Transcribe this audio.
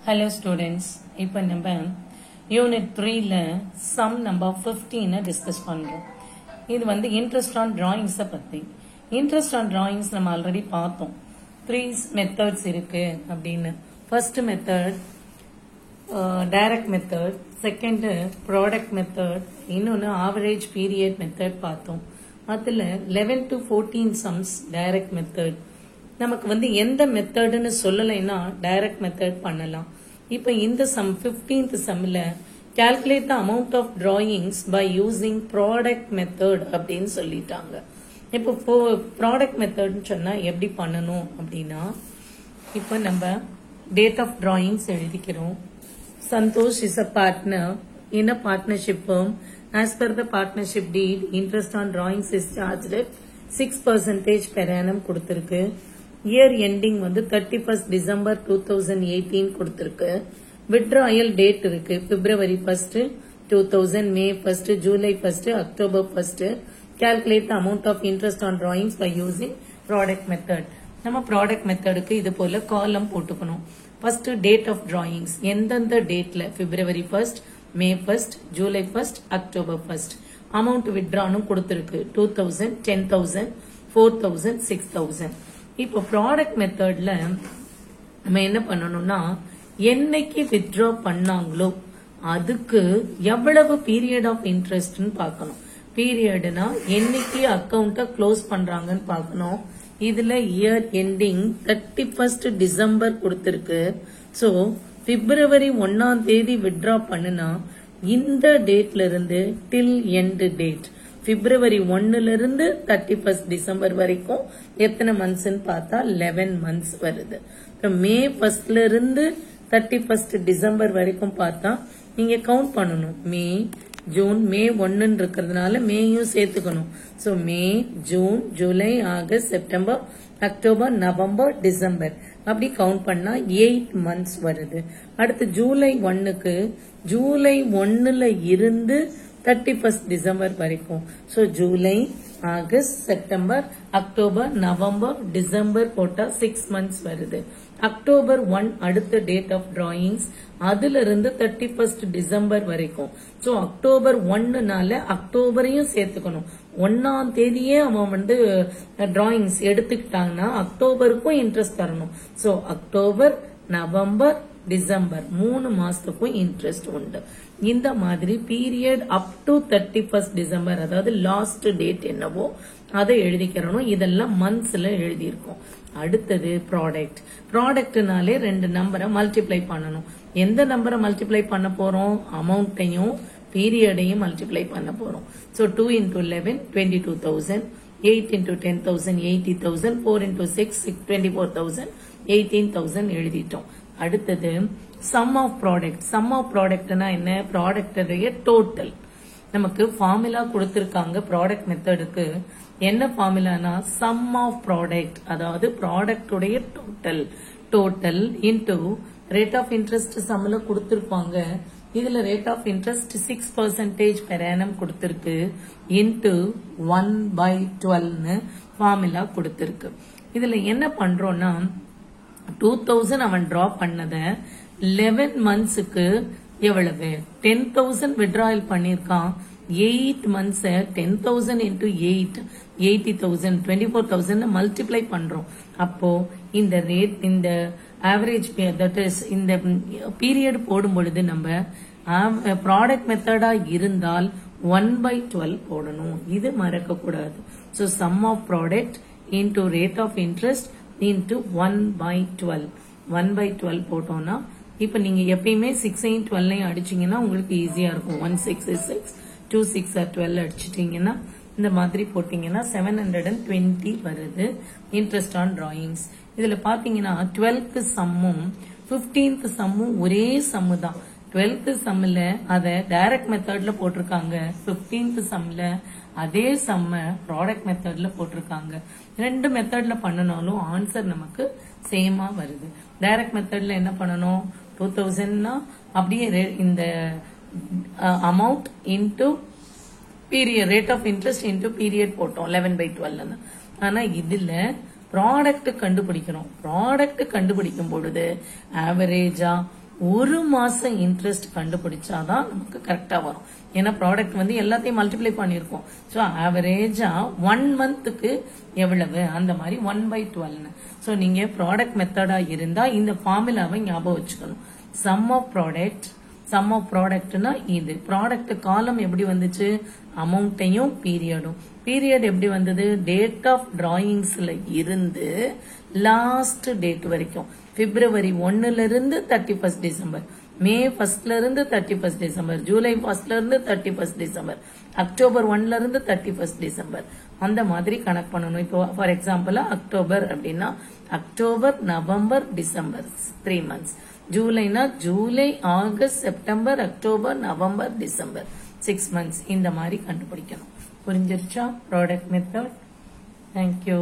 Hello students, இப்போ நம்ம unit 3ல sum number 15 discuss பண்றோம். இது வந்து இன்ட்ரெஸ்ட் ஆன் டிராயிங்ஸ் பத்தி. இன்ட்ரெஸ்ட் ஆன் டிராயிங்ஸ் நம்ம ஆல்ரெடி பார்த்தோம். 3 மெத்தட்ஸ் இருக்கு அப்படின்னு. First method direct method, second product method, இன்னொன்னு ஆவரேஜ் பீரியட் மெத்தட் பார்த்தோம். அதுல 11 to 14 சம்ஸ் டைரக்ட் மெத்தட். நமக்கு வந்து எந்த மெத்தட்னு சொல்லலைன்னா டைரக்ட் மெத்தட் பண்ணலாம். இப்போ இந்த சம் 15th சம்ல calculate the amount of drawings by using product method அப்படின்னு சொல்லிட்டாங்க. இப்போ ப்ராடக்ட் மெத்தட்னு சொன்னா எப்படி பண்ணணும் அப்படின்னா, இப்போ நம்ம டேட் ஆஃப் டிராயிங்ஸ் எழுதிக்கிறோம். Santosh is a partner in a partnership firm. As per the partnership deed, interest on drawings is charged at 6% per annum கொடுத்திருக்கு. இயர் எண்டிங் வந்து 31st December 2018 கொடுத்திருக்கு. விட்ராயல் டேட் இருக்கு February 1st 2000, May 1st, July 1st, October 1st. Calculate the amount of interest on drawings by using product method. நம்ம product மெத்தடுக்கு இது போல காலம் போட்டுக்கணும். First date of drawings எந்தெந்த டேட்ல February 1st, May 1st, July 1st, October 1st. Amount விட்ரானும் கொடுத்திருக்கு 2000, 10,000, 4,000, 6,000. இப்போ ப்ராடக்ட் மெத்தட்ல நம்ம என்ன பண்ணணும்னா, என்னைக்கு வித்ட்ரா பண்ணாங்களோ அதுக்கு எவ்வளவு பீரியட் ஆஃப் இன்ட்ரெஸ்ட்னு பார்க்கணும். பீரியட்னா என்னைக்கு அக்கௌண்ட்டை க்ளோஸ் பண்றாங்கன்னு பார்க்கணும். இதுல இயர் எண்டிங் 31st December கொடுத்திருக்கு. சோ February 1ஆம் தேதி வித்ட்ரா பண்ணுனா இந்த டேட்ல இருந்து டில் எண்ட் டேட் February 1ல இருந்து 31st December வரைக்கும் எத்தனை மந்த்ஸ்னு பார்த்தா 11 months வருது. மே 1ல இருந்து 31st December வரைக்கும் பார்த்தா நீங்க கவுண்ட் பண்ணணும். மே, ஜூன், மே 1 இருக்கிறதுனால மேயும் சேர்த்துக்கணும். So May, June, July, August, September, October, November, December அப்படி கவுண்ட் பண்ணா 8 months வருது. அடுத்து ஜூலை 1க்கு ஜூலை 1ல இருந்து 31st December வரைக்கும். So July, August, September, October, November, December போட்டா 6 months வருது. அக்டோபர் 1 அடுத்த டேட் ஆஃப் டிராயிங்ஸ், அதுல இருந்து 31st December வரைக்கும். சோ அக்டோபர் 1னால அக்டோபரையும் சேர்த்துக்கணும். 1ஆம் தேதியே அவன் வந்து டிராயிங்ஸ் எடுத்துக்கிட்டாங்கன்னா அக்டோபருக்கும் இன்ட்ரெஸ்ட் தரணும். சோ அக்டோபர், நவம்பர், டிசம்பர் 3 மாசத்துக்கும் இன்ட்ரெஸ்ட் உண்டு. இந்த மாதிரி period up to 31st December, அதாவது லாஸ்ட் டேட் என்னவோ அதை எழுதிக்கிறணும். இதெல்லாம் மந்த்ஸ்ல எழுதியிருக்கோம். அடுத்தது ப்ராடக்ட். ப்ராடக்ட்னாலே 2 நம்பரை மல்டிப்ளை பண்ணணும். எந்த நம்பரை மல்டிப்ளை பண்ண போறோம்? அமௌண்ட்டையும் பீரியடையும் மல்டிப்ளை பண்ண போறோம். சோ 2 into 11 22,000, 8 into 10,000 80,000, 4 into 6 24,000, 18,000 எழுதிட்டோம். அடுத்தது sum of product. Sum of ப்ராடக்ட்னா என்ன? ப்ராடக்டுடைய டோட்டல். நமக்கு ஃபார்முலா கொடுத்திருக்காங்க ப்ராடக்ட் மெத்தடுக்கு. என்ன ஃபார்முலானா சம் ஆஃப் ப்ராடக்ட், அதாவது ப்ராடக்டுடைய total into rate of interest சம்ல கொடுத்திருப்பாங்க. இதுல rate of interest 6% per annum கொடுத்திருக்கு இன்டு 1/12 ஃபார்முலா கொடுத்திருக்கு. இதுல என்ன பண்றோம்னா 2000 அவன் டிரா பண்ணத 11 monthsக்கு எவ்வளவு 10,000 வித்ட்ராயல் பண்ணிருக்கான். 8 months 10,000 into 8 80,000, 24,000 மல்டிப்ளை பண்றோம். அப்போ இந்த ரேட், இந்த ஆவரேஜ், தட் இஸ் இந்த பீரியட் போடும் பொழுது நம்ம ப்ராடக்ட் மெத்தடா இருந்தால் 1/12 போடணும். இது மறக்க கூடாது. So sum of product into rate of interest into 1/12. 1/12 போட்டோம்னா இப்ப நீங்க எப்பயுமே 6ஐயும் 12ஐயும் அடிச்சீங்கன்னா உங்களுக்கு ஈஸியா இருக்கும். 1 6 is 6, 2 6 are 12 அடிச்சிட்டீங்கன்னா இந்த மாதிரி போட்டீங்கன்னா 720 வருது இன்ட்ரெஸ்ட் ஆன் டிராயிங்ஸ். இதுல பாத்தீங்கன்னா 12th சம்மும் 15th சம்மும் ஒரே சம்மு தான். 12th சம்ல அத டைரக்ட் மெத்தட்ல போட்டிருக்காங்க. 15th சம்ல அதே சம்ம ப்ராடக்ட் மெத்தட்ல போட்டிருக்காங்க. 2 மெத்தட்ல பண்ணனாலும் ஆன்சர் நமக்கு சேமா வருது. டைரக்ட் மெத்தட்ல என்ன பண்ணணும்? 2000னா அப்படியே இந்த amount into period, rate of interest into period போட்டோம் 11/12. ஆனா இதுல ப்ராடக்ட் கண்டுபிடிக்கணும். ப்ராடக்ட் கண்டுபிடிக்கும் பொழுது ஆவரேஜா ஒரு மாசம் இன்ட்ரெஸ்ட் கண்டுபிடிச்சாதான் நமக்கு கரெக்டா வரும். ஏன்னா ப்ராடக்ட் வந்து எல்லாத்தையும் மல்டிப்ளை பண்ணிருக்கோம். ஸோ ஆவரேஜா 1 மந்த்துக்கு எவ்வளவு அந்த மாதிரி 1/12. ஸோ நீங்க ப்ராடக்ட் மெத்தடா இருந்தா இந்த ஃபார்முலாவை ஞாபகம் வச்சுக்கணும். சம் ஆஃப் ப்ராடக்ட்னா இது ப்ராடக்ட் காலம் எப்படி வந்துச்சு, அமௌண்ட்டையும் பீரியடும். பீரியட் எப்படி வந்தது, டேட் ஆஃப் டிராயிங்ஸ்ல இருந்து லாஸ்ட் டேட் வரைக்கும், பிப்ரவரி 1ல இருந்து 31 டிசம்பர், மே 1ல இருந்து 31 டிசம்பர், ஜூலை 1ல இருந்து 31 டிசம்பர், அக்டோபர் 1ல இருந்து 31 டிசம்பர், அந்த மாதிரி கணக்கு பண்ணணும். இப்போ ஃபார் எக்ஸாம்பிள் அக்டோபர் அப்படின்னா அக்டோபர், நவம்பர், டிசம்பர் 3 months. ஜூலைனா July, August, September, October, November, December 6 months. இந்த மாதிரி கண்டுபிடிக்கணும். புரிஞ்சிருச்சா ப்ராடக்ட் மெத்தட்? தேங்க்யூ.